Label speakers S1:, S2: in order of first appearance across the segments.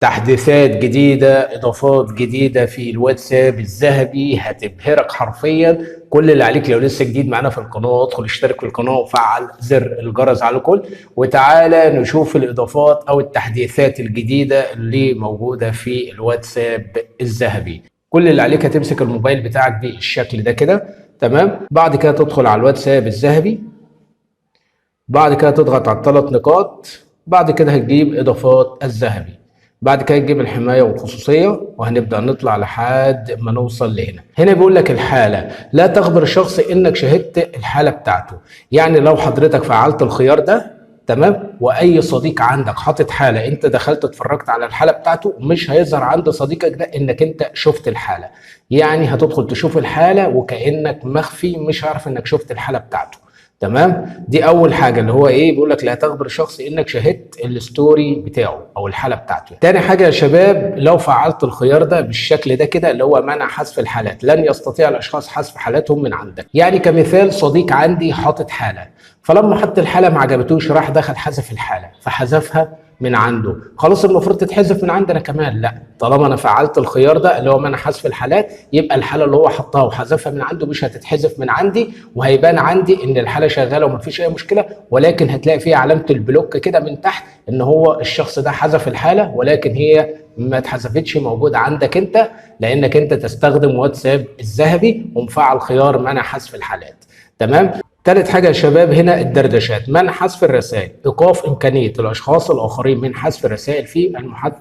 S1: تحديثات جديدة، إضافات جديدة في الواتساب الذهبي هتبهرك حرفيا. كل اللي عليك لو لسه جديد معانا في القناة ادخل اشترك في القناة وفعل زر الجرس على الكل، وتعالى نشوف الإضافات أو التحديثات الجديدة اللي موجودة في الواتساب الذهبي. كل اللي عليك هتمسك الموبايل بتاعك بالشكل ده كده، تمام. بعد كده تدخل على الواتساب الذهبي، بعد كده تضغط على الثلاث نقاط، بعد كده هتجيب إضافات الذهبي، بعد كده تجيب الحماية والخصوصية، وهنبدأ نطلع لحد ما نوصل لهنا. هنا بيقول لك الحالة لا تخبر الشخص إنك شهدت الحالة بتاعته. يعني لو حضرتك فعلت الخيار ده، تمام، واي صديق عندك حاطط حاله انت دخلت اتفرجت على الحاله بتاعته، مش هيظهر عند صديقك ده انك انت شفت الحاله. يعني هتدخل تشوف الحاله وكانك مخفي، مش عارف انك شفت الحاله بتاعته. تمام. دي اول حاجه اللي هو ايه، بيقول لك لا تخبر الشخص انك شاهدت الستوري بتاعه او الحاله بتاعته. تاني حاجه يا شباب، لو فعلت الخيار ده بالشكل ده كده اللي هو منع حذف الحالات، لن يستطيع الاشخاص حذف حالاتهم من عندك. يعني كمثال صديق عندي حاطط حاله، فلما حط الحاله ما عجبتوش راح دخل حذف الحاله فحذفها من عنده، خلاص المفروض تتحذف من عندنا كمان؟ لا، طالما انا فعلت الخيار ده اللي هو منع حذف الحالات، يبقى الحاله اللي هو حطها وحذفها من عنده مش هتتحذف من عندي، وهيبان عندي ان الحاله شغاله ومفيش اي مشكله، ولكن هتلاقي فيها علامه البلوك كده من تحت ان هو الشخص ده حذف الحاله، ولكن هي ما اتحذفتش موجوده عندك انت، لانك انت تستخدم واتساب الذهبي ومفعل خيار منع حذف الحالات. تمام. ثالث حاجة يا شباب هنا الدردشات، منع حذف الرسائل، إيقاف إمكانية الأشخاص الآخرين من حذف الرسائل في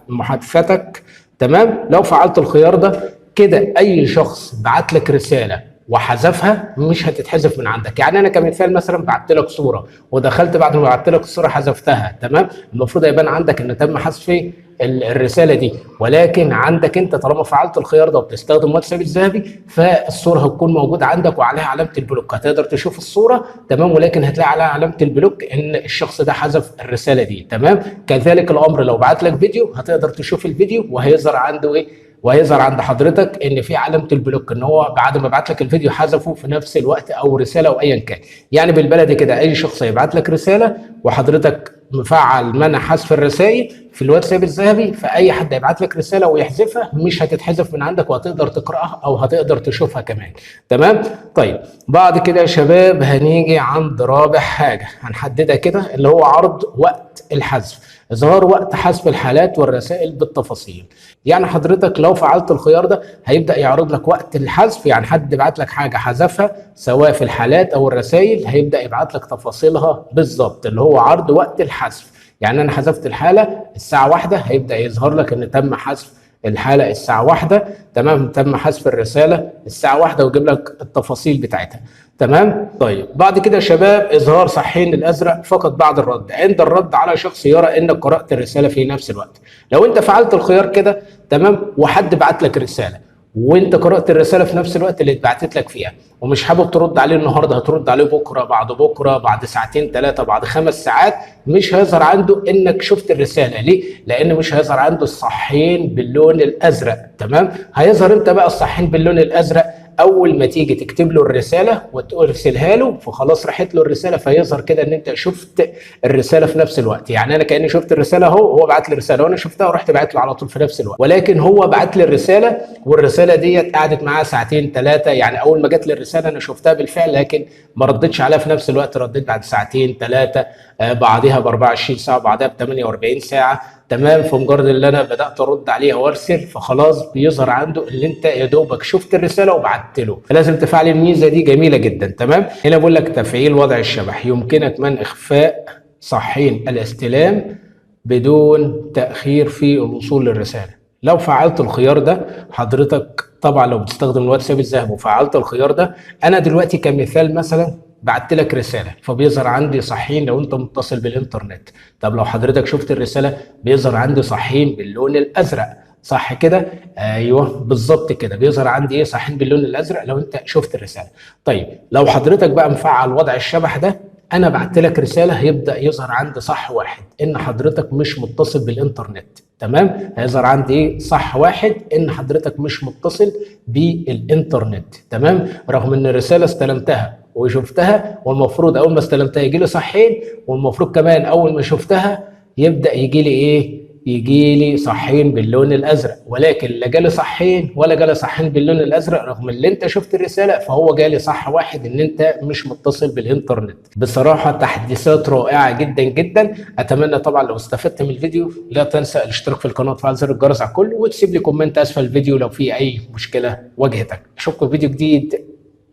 S1: محادثتك. تمام. لو فعلت الخيار ده كده أي شخص بعت لك رسالة وحذفها مش هتتحذف من عندك. يعني انا كمثال مثلا بعت لك صوره ودخلت بعد ما بعت لك الصوره حذفتها، تمام، المفروض يبان عندك ان تم حذف الرساله دي، ولكن عندك انت طالما فعلت الخيار ده وبتستخدم واتساب الذهبي فالصوره هتكون موجوده عندك وعليها علامه البلوك، هتقدر تشوف الصوره، تمام، ولكن هتلاقي عليها علامه البلوك ان الشخص ده حذف الرساله دي. تمام. كذلك الامر لو بعت لك فيديو هتقدر تشوف الفيديو وهيظهر عنده ايه، وهيظهر عند حضرتك ان في علامه البلوك، ان هو بعد ما بعت لك الفيديو حذفه في نفس الوقت او رساله او ايا كان. يعني بالبلدي كده اي شخص يبعت لك رساله وحضرتك مفعل منع حذف الرسائل في الواتساب الذهبي، فاي حد يبعت لك رساله ويحذفها مش هتتحذف من عندك وهتقدر تقراها او هتقدر تشوفها كمان. تمام. طيب بعد كده يا شباب هنيجي عند رابع حاجه هنحددها كده اللي هو عرض وقت الحذف، اظهار وقت حذف الحالات والرسائل بالتفاصيل. يعني حضرتك لو فعلت الخيار ده هيبدا يعرض لك وقت الحذف، يعني حد بعت لك حاجه حذفها سواء في الحالات او الرسائل هيبدا يبعت لك تفاصيلها بالظبط اللي هو عرض وقت الحذف. يعني انا حذفت الحاله الساعه 1 هيبدا يظهر لك ان تم حذف الحاله الساعه 1، تمام، تم حذف الرساله الساعه 1 ويجيب لك التفاصيل بتاعتها. تمام. طيب بعد كده يا شباب اظهار صحين الازرق فقط بعد الرد، عند الرد على شخص يرى انك قرات الرساله في نفس الوقت. لو انت فعلت الخيار كده، تمام، وحد بعت لك رساله وانت قرات الرساله في نفس الوقت اللي اتبعتت لك فيها ومش حابب ترد عليه النهارده، هترد عليه بكره، بعد بكره، بعد ساعتين ثلاثه، بعد 5 ساعات، مش هيظهر عنده انك شفت الرساله. ليه؟ لان مش هيظهر عنده الصحين باللون الازرق. تمام. هيظهر امتى بقى الصحين باللون الازرق؟ اول ما تيجي تكتب له الرساله وترسلها له فخلاص راحت له الرساله، فيظهر كده ان انت شفت الرساله في نفس الوقت. يعني انا كاني شفت الرساله اهو، هو بعت لي رساله وانا شفتها ورحت بعت له على طول في نفس الوقت، ولكن هو بعت لي الرساله والرساله ديت قعدت معاه ساعتين ثلاثه. يعني اول ما جت لي الرساله انا شفتها بالفعل لكن ما ردتش عليها في نفس الوقت، رديت بعد ساعتين ثلاثه، بعدها ب 24 ساعه، بعدها ب 48 ساعه. تمام. فمجرد ان انا بدات ارد عليها وارسل فخلاص بيظهر عنده اللي انت يا دوبك شفت الرساله وبعت له، فلازم تفعل الميزه دي جميله جدا. تمام. هنا بقول لك تفعيل وضع الشبح، يمكنك من اخفاء صحين الاستلام بدون تاخير في الوصول للرساله. لو فعلت الخيار ده حضرتك طبعا لو بتستخدم الواتساب الذهبي وفعلت الخيار ده، انا دلوقتي كمثال مثلا بعت لك رساله فبيظهر عندي صحين لو انت متصل بالانترنت. طب لو حضرتك شفت الرساله بيظهر عندي صحين باللون الازرق، صح كده؟ ايوه بالظبط كده، بيظهر عندي ايه؟ صحين باللون الازرق لو انت شفت الرساله. طيب لو حضرتك بقى مفعل وضع الشبح ده، انا بعت لك رساله هيبدا يظهر عندي صح واحد ان حضرتك مش متصل بالانترنت. تمام. هيظهر عندي ايه؟ صح واحد ان حضرتك مش متصل بالانترنت. تمام. رغم ان الرساله استلمتها وشفتها والمفروض اول ما استلمتها يجي لي صحين، والمفروض كمان اول ما شفتها يبدا يجي لي ايه؟ يجي لي صحين باللون الازرق، ولكن لا جالي صحين ولا جالي صحين باللون الازرق. رغم اللي انت شفت الرساله فهو جالي صح واحد، ان انت مش متصل بالانترنت. بصراحه تحديثات رائعه جدا جدا. اتمنى طبعا لو استفدت من الفيديو لا تنسى الاشتراك في القناه وتفعل زر الجرس على الكل، وتسيب لي كومنت اسفل الفيديو لو في اي مشكله واجهتك. اشوفكم في فيديو جديد.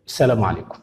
S1: السلام عليكم.